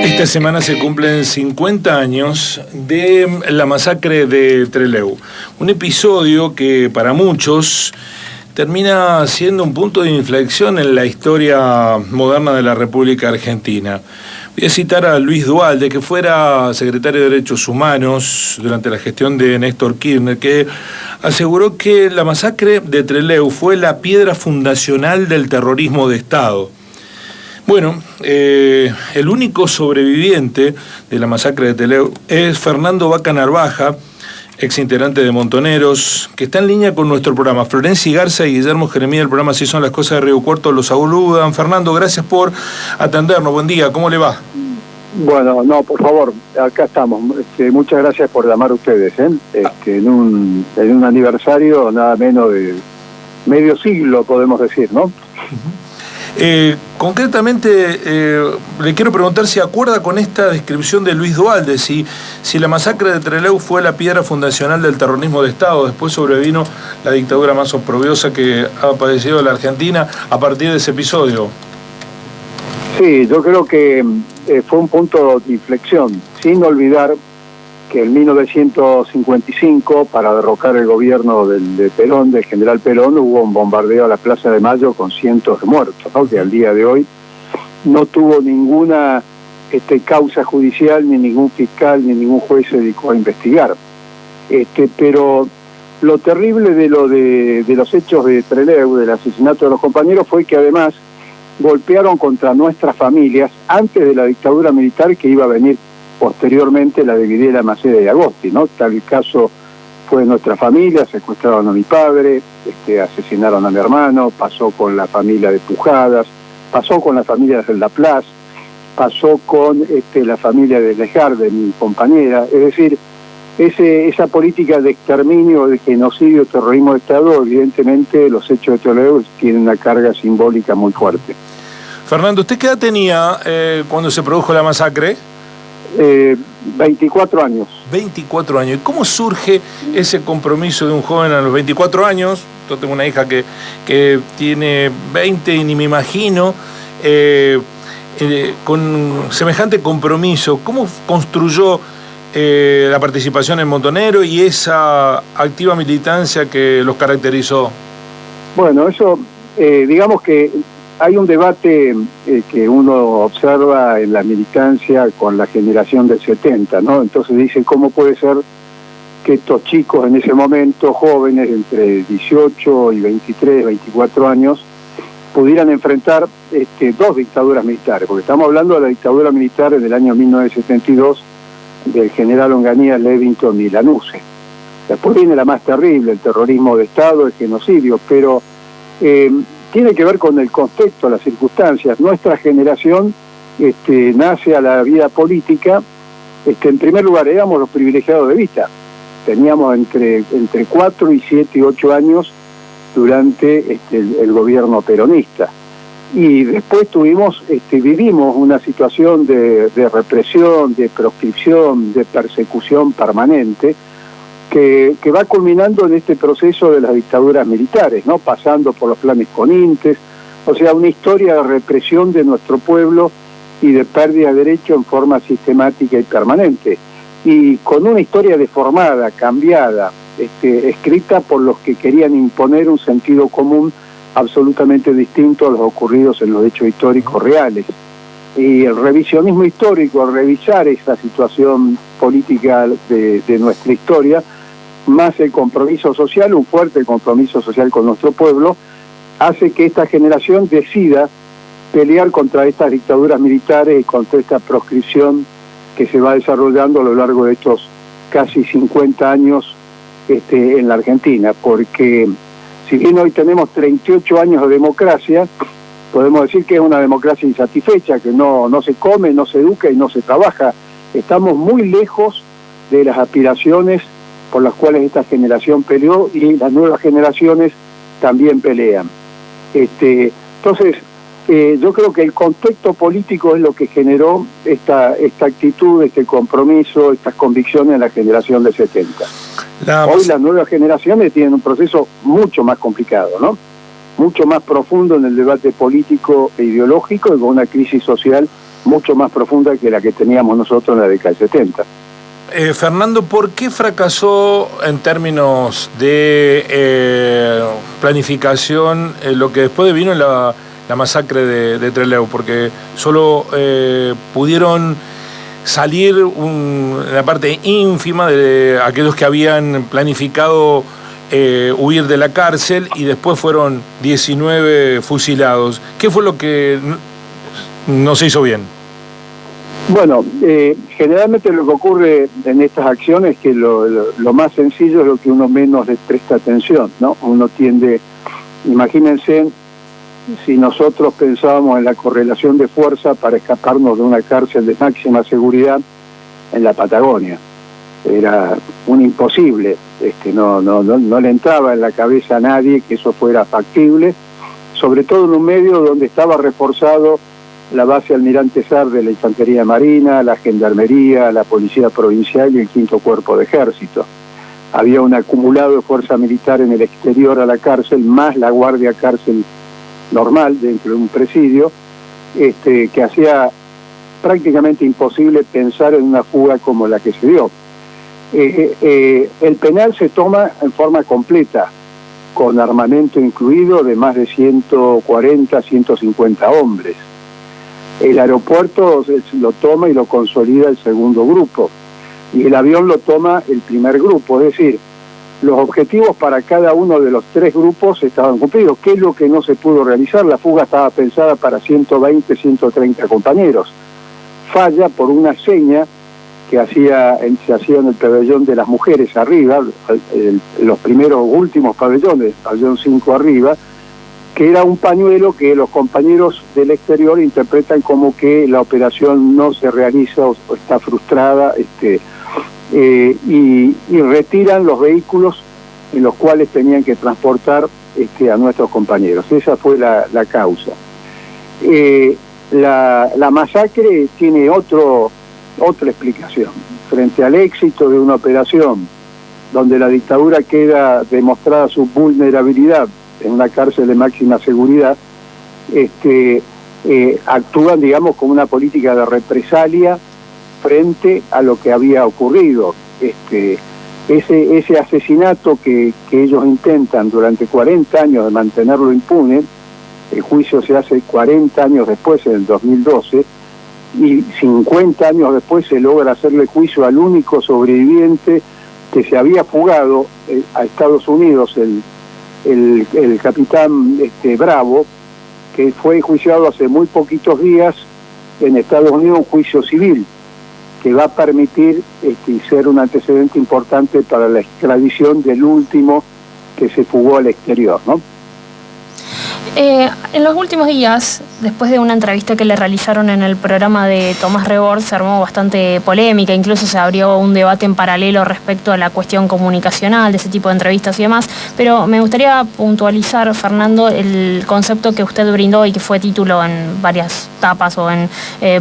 Esta semana se cumplen 50 años de la masacre de Trelew, un episodio que para muchos termina siendo un punto de inflexión en la historia moderna de la República Argentina. Voy a citar a Luis Duhalde, que fuera secretario de Derechos Humanos durante la gestión de Néstor Kirchner, que aseguró que la masacre de Trelew fue la piedra fundacional del terrorismo de Estado. Bueno, el único sobreviviente de la masacre de Trelew es Fernando Vaca Narvaja, exintegrante de Montoneros, que está en línea con nuestro programa. Florencia Garza y Guillermo Jeremía del programa Así son las cosas de Río Cuarto los saludan. Fernando, gracias por atendernos. Buen día, ¿cómo le va? Bueno, no, por favor, acá estamos. Muchas gracias por llamar a ustedes. En un aniversario nada menos de medio siglo, podemos decir, ¿no? Concretamente, le quiero preguntar si acuerda con esta descripción de Luis Duhalde, si la masacre de Trelew fue la piedra fundacional del terrorismo de Estado, después sobrevino la dictadura más oprobiosa que ha padecido la Argentina a partir de ese episodio. Sí, yo creo que fue un punto de inflexión, sin olvidar que en 1955, para derrocar el gobierno del Perón, del general Perón, hubo un bombardeo a la Plaza de Mayo con cientos de muertos, ¿no? Que al día de hoy no tuvo ninguna causa judicial, ni ningún fiscal, ni ningún juez se dedicó a investigar. Pero lo terrible de los hechos de Trelew, del asesinato de los compañeros, fue que además golpearon contra nuestras familias antes de la dictadura militar que iba a venir posteriormente, la de Videla, Maceda y Agosti, ¿no? Tal caso fue nuestra familia, secuestraron a mi padre, asesinaron a mi hermano, pasó con la familia de Pujadas, pasó con la familia de Laplace, pasó con la familia de Lejar, de mi compañera. Es decir, esa política de exterminio, de genocidio, terrorismo de Estado, evidentemente los hechos de Trelew tienen una carga simbólica muy fuerte. Fernando, ¿usted qué edad tenía cuando se produjo la masacre? 24 años. 24 años. ¿Y cómo surge ese compromiso de un joven a los 24 años? Yo tengo una hija que tiene 20 y ni me imagino, con semejante compromiso. ¿Cómo construyó la participación en Montonero y esa activa militancia que los caracterizó? Bueno, eso, digamos que hay un debate que uno observa en la militancia con la generación del 70, ¿no? Entonces dice, ¿cómo puede ser que estos chicos en ese momento, jóvenes entre 18 y 23, 24 años, pudieran enfrentar dos dictaduras militares? Porque estamos hablando de la dictadura militar del año 1972 del general Onganía, Levington y Lanuse. Después viene la más terrible, el terrorismo de Estado, el genocidio, pero tiene que ver con el contexto, las circunstancias. Nuestra generación nace a la vida política, en primer lugar, éramos los privilegiados de vista. Teníamos entre 4 y 7 y 8 años durante el gobierno peronista. Y después vivimos una situación de represión, de proscripción, de persecución permanente, que va culminando en este proceso de las dictaduras militares, ¿no? Pasando por los planes Conintes, o sea, una historia de represión de nuestro pueblo y de pérdida de derechos en forma sistemática y permanente, y con una historia deformada, cambiada, escrita por los que querían imponer un sentido común absolutamente distinto a los ocurridos en los hechos históricos reales. Y el revisionismo histórico, al revisar esa situación política de nuestra historia, más el compromiso social, un fuerte compromiso social con nuestro pueblo, hace que esta generación decida pelear contra estas dictaduras militares y contra esta proscripción que se va desarrollando a lo largo de estos casi 50 años en la Argentina, porque si bien hoy tenemos 38 años de democracia, podemos decir que es una democracia insatisfecha, que no se come, no se educa y no se trabaja. Estamos muy lejos de las aspiraciones por las cuales esta generación peleó y las nuevas generaciones también pelean. Entonces, yo creo que el contexto político es lo que generó esta actitud, este compromiso, estas convicciones en la generación del 70. Hoy las nuevas generaciones tienen un proceso mucho más complicado, ¿no? mucho más profundo en el debate político e ideológico y con una crisis social mucho más profunda que la que teníamos nosotros en la década del 70. Fernando, ¿por qué fracasó en términos de planificación lo que después vino la masacre de Trelew? Porque solo pudieron salir la parte ínfima de aquellos que habían planificado huir de la cárcel, y después fueron 19 fusilados. ¿Qué fue lo que no se hizo bien? Bueno, generalmente lo que ocurre en estas acciones es que lo más sencillo es lo que uno menos le presta atención, ¿no? Uno tiende, imagínense, si nosotros pensábamos en la correlación de fuerza para escaparnos de una cárcel de máxima seguridad en la Patagonia. Era un imposible, no le entraba en la cabeza a nadie que eso fuera factible, sobre todo en un medio donde estaba reforzado la base Almirante Sar de la Infantería Marina, la Gendarmería, la Policía Provincial y el 5º Cuerpo de Ejército. Había un acumulado de fuerza militar en el exterior a la cárcel, más la guardia cárcel normal dentro de un presidio, que hacía prácticamente imposible pensar en una fuga como la que se dio. El penal se toma en forma completa, con armamento incluido de más de 140, 150 hombres. El aeropuerto lo toma y lo consolida el segundo grupo, y el avión lo toma el primer grupo, es decir, los objetivos para cada uno de los 3 grupos estaban cumplidos. ¿Qué es lo que no se pudo realizar? La fuga estaba pensada para 120, 130 compañeros. Falla por una seña que se hacía en el pabellón de las mujeres arriba, los últimos pabellones, el pabellón 5 arriba, que era un pañuelo que los compañeros del exterior interpretan como que la operación no se realiza o está frustrada, y retiran los vehículos en los cuales tenían que transportar a nuestros compañeros. Esa fue la causa. La masacre tiene otra explicación. Frente al éxito de una operación donde la dictadura queda demostrada su vulnerabilidad en una cárcel de máxima seguridad, actúan, digamos, como una política de represalia frente a lo que había ocurrido. Ese asesinato que ellos intentan durante 40 años de mantenerlo impune, el juicio se hace 40 años después, en el 2012, y 50 años después se logra hacerle juicio al único sobreviviente que se había fugado a Estados Unidos, el capitán Bravo, que fue enjuiciado hace muy poquitos días en Estados Unidos, un juicio civil que va a permitir ser un antecedente importante para la extradición del último que se fugó al exterior, ¿no? En los últimos días, después de una entrevista que le realizaron en el programa de Tomás Rebord, se armó bastante polémica, incluso se abrió un debate en paralelo respecto a la cuestión comunicacional de ese tipo de entrevistas y demás, pero me gustaría puntualizar, Fernando, el concepto que usted brindó y que fue título en varias tapas o en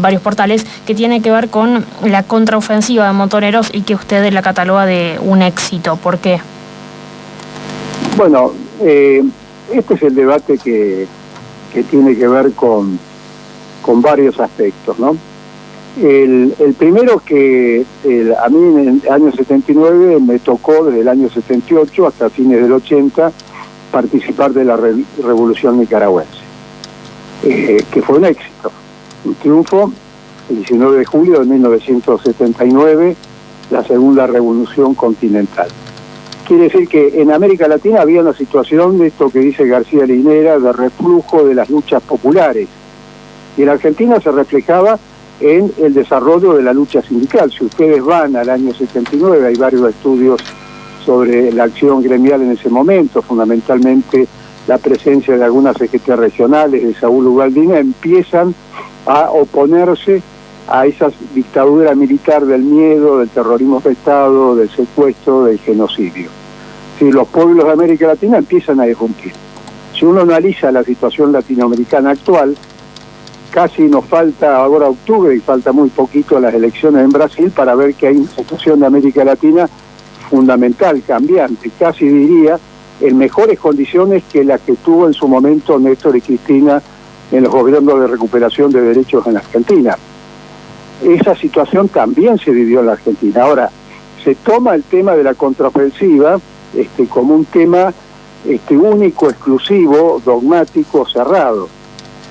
varios portales, que tiene que ver con la contraofensiva de Montoneros y que usted la cataloga de un éxito. ¿Por qué? Bueno, este es el debate que tiene que ver con varios aspectos, ¿no? El primero que a mí en el año 79 me tocó, desde el año 78 hasta fines del 80, participar de la Revolución Nicaragüense, que fue un éxito, un triunfo. El 19 de julio de 1979, la Segunda Revolución Continental. Quiere decir que en América Latina había una situación de esto que dice García Linera, de reflujo de las luchas populares. Y en Argentina se reflejaba en el desarrollo de la lucha sindical. Si ustedes van al año 79, hay varios estudios sobre la acción gremial en ese momento, fundamentalmente la presencia de algunas CGT regionales de Saúl Ugaldina, empiezan a oponerse a esa dictadura militar del miedo, del terrorismo de Estado, del secuestro, del genocidio. Si los pueblos de América Latina empiezan a irrumpir. Si uno analiza la situación latinoamericana actual, casi nos falta ahora octubre y falta muy poquito a las elecciones en Brasil para ver que hay una situación de América Latina fundamental, cambiante. Casi diría en mejores condiciones que las que tuvo en su momento Néstor y Cristina en los gobiernos de recuperación de derechos en Argentina. Esa situación también se vivió en la Argentina. Ahora, se toma el tema de la contraofensiva como un tema único, exclusivo, dogmático, cerrado.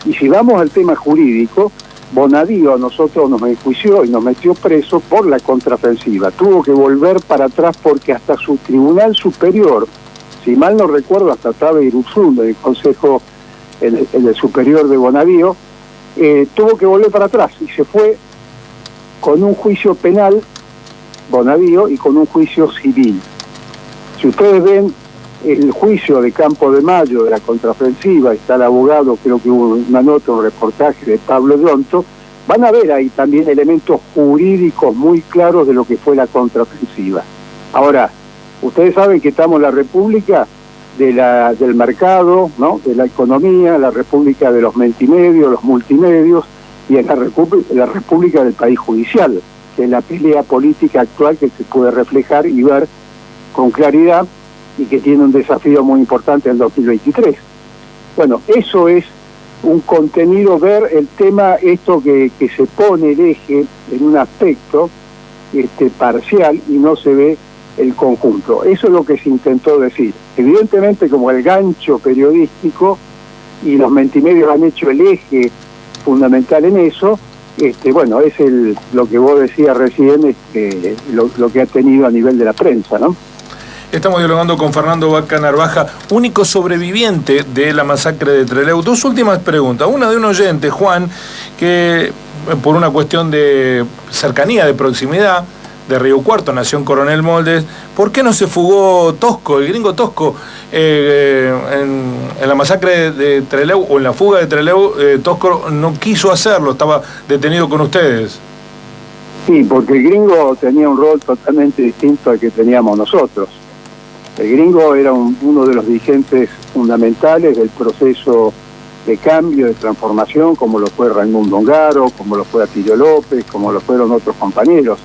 Y si vamos al tema jurídico, Bonadío a nosotros nos enjuició y nos metió preso por la contraofensiva. Tuvo que volver para atrás porque hasta su tribunal superior, si mal no recuerdo, hasta Tabe Irurzun, del Consejo el superior de Bonadío, tuvo que volver para atrás y se fue con un juicio penal, Bonadío, y con un juicio civil. Si ustedes ven el juicio de Campo de Mayo de la contraofensiva, está el abogado, creo que hubo una nota, un reportaje de Pablo Yonto, van a ver ahí también elementos jurídicos muy claros de lo que fue la contraofensiva. Ahora, ustedes saben que estamos en la república del mercado, ¿no?, de la economía, la república de los mentimedios, los multimedios, y en la república del país judicial, que es la pelea política actual que se puede reflejar y ver con claridad, y que tiene un desafío muy importante en el 2023. Bueno, eso es un contenido, ver el tema, esto que se pone el eje en un aspecto parcial y no se ve el conjunto. Eso es lo que se intentó decir. Evidentemente, como el gancho periodístico y los mentimedios han hecho el eje fundamental en eso, bueno, es lo que vos decías recién, lo que ha tenido a nivel de la prensa, ¿no? Estamos dialogando con Fernando Vaca Narvaja, único sobreviviente de la masacre de Trelew. Dos últimas preguntas. Una de un oyente, Juan, que por una cuestión de cercanía, de proximidad, de Río Cuarto, nació en Coronel Moldes. ¿Por qué no se fugó Tosco, el gringo Tosco, en la masacre de Trelew, o en la fuga de Trelew? Tosco no quiso hacerlo, estaba detenido con ustedes. Sí, porque el gringo tenía un rol totalmente distinto al que teníamos nosotros. El gringo era uno de los dirigentes fundamentales del proceso de cambio, de transformación, como lo fue Raimundo Ongaro, como lo fue Atilio López, como lo fueron otros compañeros.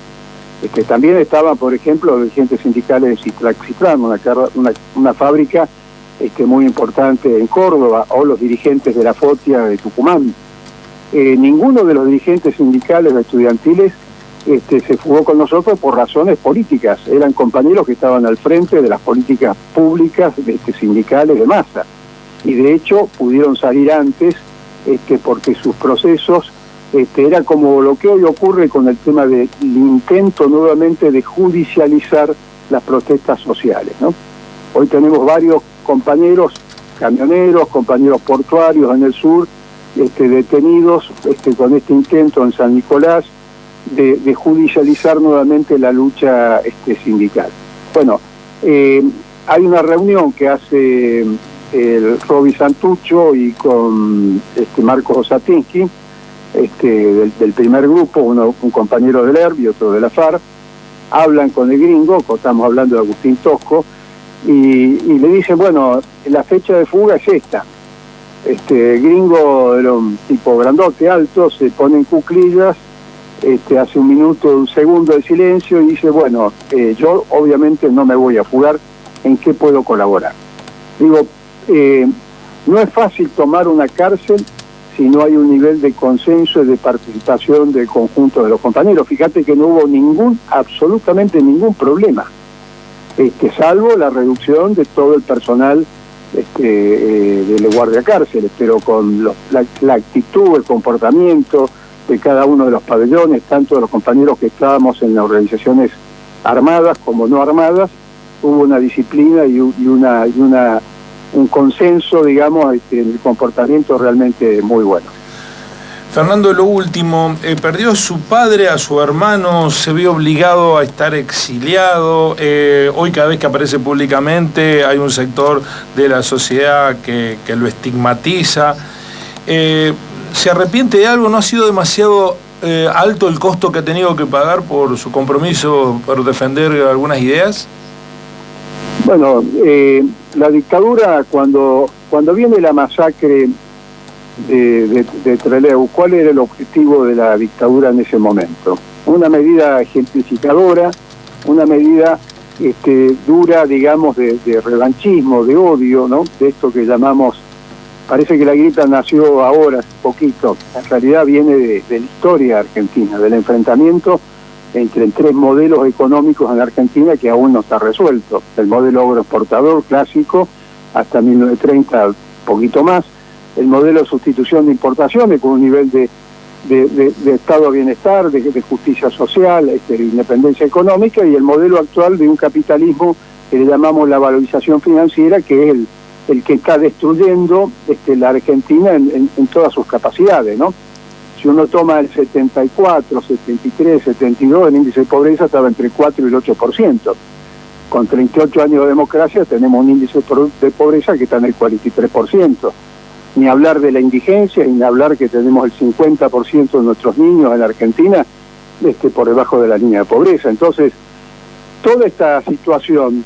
También estaban, por ejemplo, los dirigentes sindicales de Citrac-Citran, una fábrica muy importante en Córdoba, o los dirigentes de la FOTIA de Tucumán. Ninguno de los dirigentes sindicales o estudiantiles se fugó con nosotros por razones políticas. Eran compañeros que estaban al frente de las políticas públicas sindicales de masa. Y de hecho pudieron salir antes porque sus procesos era como lo que hoy ocurre con el tema del intento nuevamente de judicializar las protestas sociales, ¿no? Hoy tenemos varios compañeros camioneros, compañeros portuarios en el sur, detenidos con este intento en San Nicolás de judicializar nuevamente la lucha sindical. Bueno, hay una reunión que hace el Roby Santucho y con Marcos Osatinsky, del primer grupo, un compañero del ERB y otro de la FARC, hablan con el gringo, estamos hablando de Agustín Tosco, y le dicen, bueno, la fecha de fuga es esta. El gringo era un tipo grandote, alto, se pone en cuclillas, hace un minuto, un segundo de silencio y dice, bueno, yo obviamente no me voy a fugar, ¿en qué puedo colaborar? Digo, no es fácil tomar una cárcel si no hay un nivel de consenso y de participación del conjunto de los compañeros. Fíjate que no hubo absolutamente ningún problema, salvo la reducción de todo el personal de guardia cárceles, pero con la actitud, el comportamiento de cada uno de los pabellones, tanto de los compañeros que estábamos en las organizaciones armadas como no armadas, hubo una disciplina y un consenso, digamos, en el comportamiento realmente muy bueno. Fernando, lo último, perdió a su padre, a su hermano, se vio obligado a estar exiliado. Hoy cada vez que aparece públicamente hay un sector de la sociedad que lo estigmatiza. ¿Se arrepiente de algo? ¿No ha sido demasiado alto el costo que ha tenido que pagar por su compromiso por defender algunas ideas? Bueno, la dictadura, cuando viene la masacre de Trelew, ¿cuál era el objetivo de la dictadura en ese momento? Una medida ejemplificadora, una medida dura, digamos, de revanchismo, de odio, ¿no? De esto que llamamos, parece que la grieta nació ahora, hace poquito, en realidad viene de la historia argentina, del enfrentamiento entre tres modelos económicos en la Argentina que aún no está resuelto. El modelo agroexportador clásico, hasta 1930, poquito más, el modelo de sustitución de importaciones con un nivel de estado de bienestar, de justicia social, de independencia económica, y el modelo actual de un capitalismo que le llamamos la valorización financiera, que es el que está destruyendo la Argentina en todas sus capacidades, ¿no? Si uno toma el 74, 73, 72, el índice de pobreza estaba entre 4 y el 8%. Con 38 años de democracia tenemos un índice de pobreza que está en el 43%. Ni hablar de la indigencia, ni hablar que tenemos el 50% de nuestros niños en la Argentina por debajo de la línea de pobreza. Entonces, toda esta situación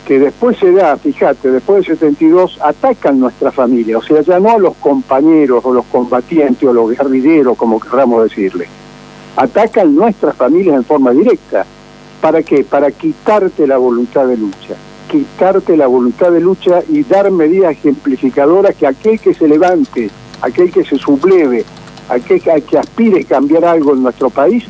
que después se da, fíjate, después del 72, atacan nuestra familia, o sea, ya no a los compañeros o los combatientes o los guerrilleros, como querramos decirle, atacan nuestras familias en forma directa. ¿Para qué? Para quitarte la voluntad de lucha. Quitarte la voluntad de lucha y dar medidas ejemplificadoras que aquel que se levante, aquel que se subleve, aquel que aspire a cambiar algo en nuestro país,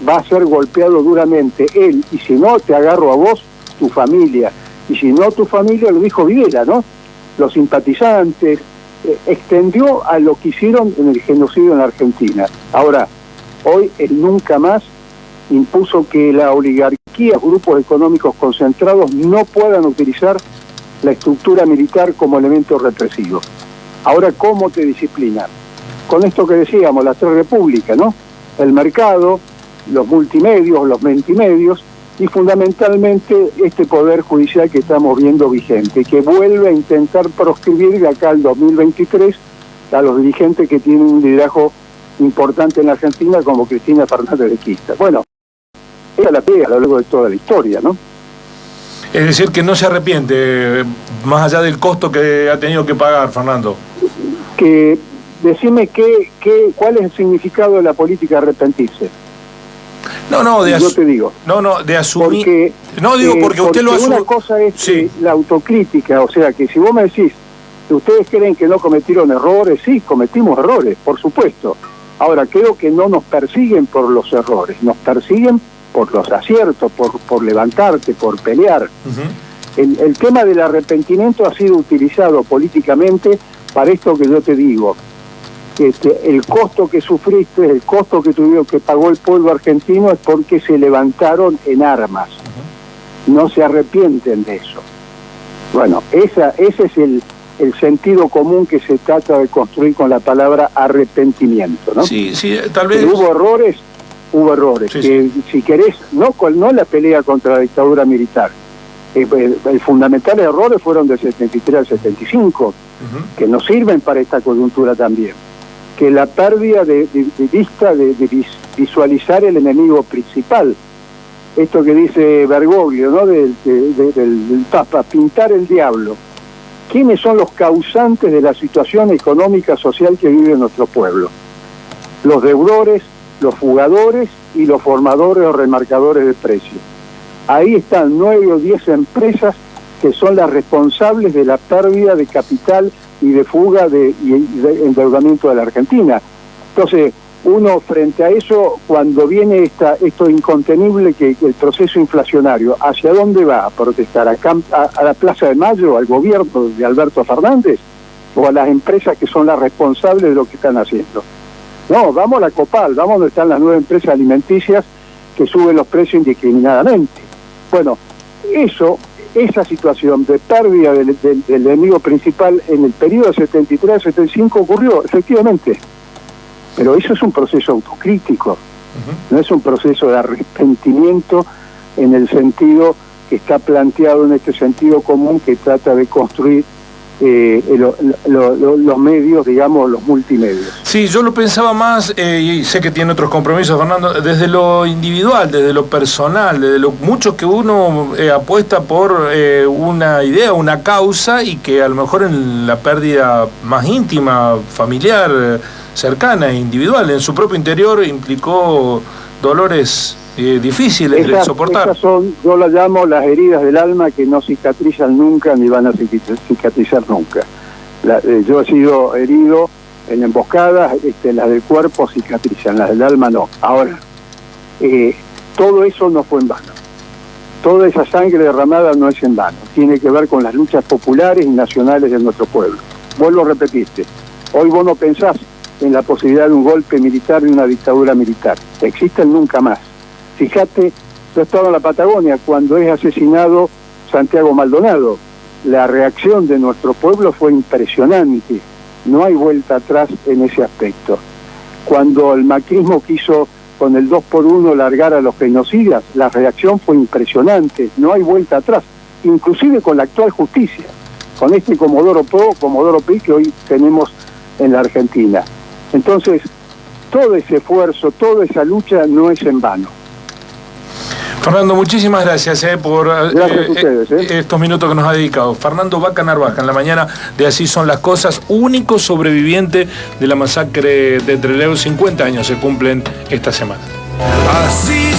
va a ser golpeado duramente él, y si no, te agarro a vos, tu familia, y si no tu familia, lo dijo Videla, ¿no? Los simpatizantes, extendió a lo que hicieron en el genocidio en la Argentina. Ahora, hoy el nunca más impuso que la oligarquía, grupos económicos concentrados, no puedan utilizar la estructura militar como elemento represivo. Ahora, ¿cómo te disciplinan? Con esto que decíamos, las tres repúblicas, ¿no? El mercado, los multimedios, los mentimedios, y fundamentalmente este poder judicial que estamos viendo vigente, que vuelve a intentar proscribir de acá al 2023 a los dirigentes que tienen un liderazgo importante en la Argentina, como Cristina Fernández de Kirchner. Bueno, ella la pega a lo largo de toda la historia, ¿no? Es decir, que no se arrepiente, más allá del costo que ha tenido que pagar, Fernando. Que decime cuál es el significado de la política arrepentirse. No, yo te digo. No, de asumir. Porque, porque usted lo asume. Una cosa es sí, la autocrítica, o sea, que si vos me decís, ¿ustedes creen que no cometieron errores? Sí, cometimos errores, por supuesto. Ahora, creo que no nos persiguen por los errores, nos persiguen por los aciertos, por levantarte, por pelear. Uh-huh. El tema del arrepentimiento ha sido utilizado políticamente para esto que yo te digo. El costo que sufriste, el costo que pagó el pueblo argentino es porque se levantaron en armas. Uh-huh. No se arrepienten de eso. Bueno, ese es el sentido común que se trata de construir con la palabra arrepentimiento, ¿no? Sí, tal vez. Hubo errores, sí, que sí. Si querés, no la pelea contra la dictadura militar. El fundamentales errores fueron del 73 al 75, uh-huh, que nos sirven para esta coyuntura también. Que la pérdida de vista, de visualizar el enemigo principal. Esto que dice Bergoglio, ¿no? Del Papa, pintar el diablo. ¿Quiénes son los causantes de la situación económica social que vive nuestro pueblo? Los deudores, los fugadores y los formadores o remarcadores de precios. Ahí están 9 o 10 empresas que son las responsables de la pérdida de capital y de fuga y de endeudamiento de la Argentina. Entonces, uno frente a eso, cuando viene esto incontenible, que el proceso inflacionario, ¿hacia dónde va? ¿A protestar? ¿A la Plaza de Mayo, al gobierno de Alberto Fernández? ¿O a las empresas que son las responsables de lo que están haciendo? No, vamos a la Copal, vamos donde están las 9 empresas alimenticias que suben los precios indiscriminadamente. Bueno, esa situación de pérdida del enemigo principal en el periodo 73-75 ocurrió, efectivamente. Pero eso es un proceso autocrítico, uh-huh, no es un proceso de arrepentimiento en el sentido que está planteado en este sentido común que trata de construir los medios, digamos, los multimedios. Sí. Sí, yo lo pensaba más, y sé que tiene otros compromisos, Fernando, desde lo individual, desde lo personal, desde lo mucho que uno apuesta por una idea, una causa, y que a lo mejor en la pérdida más íntima, familiar, cercana, individual, en su propio interior, implicó dolores difíciles de soportar. Esas son, yo las llamo las heridas del alma que no cicatrizan nunca ni van a cicatrizar nunca. Yo he sido herido en emboscadas, las del cuerpo cicatrizan, las del alma no. Ahora, todo eso no fue en vano. Toda esa sangre derramada no es en vano. Tiene que ver con las luchas populares y nacionales de nuestro pueblo. Vos lo repetiste. Hoy vos no pensás en la posibilidad de un golpe militar, de una dictadura militar. Existen nunca más. Fíjate, yo estaba en la Patagonia cuando es asesinado Santiago Maldonado. La reacción de nuestro pueblo fue impresionante. No hay vuelta atrás en ese aspecto. Cuando el macrismo quiso con el 2x1 largar a los genocidas, la reacción fue impresionante. No hay vuelta atrás, inclusive con la actual justicia, con este Comodoro Pi que hoy tenemos en la Argentina. Entonces, todo ese esfuerzo, toda esa lucha no es en vano. Fernando, muchísimas gracias por gracias a ustedes, estos minutos que nos ha dedicado. Fernando Vaca Narvaja, en la mañana de Así Son las Cosas, único sobreviviente de la masacre de Trelew. 50 años se cumplen esta semana. Así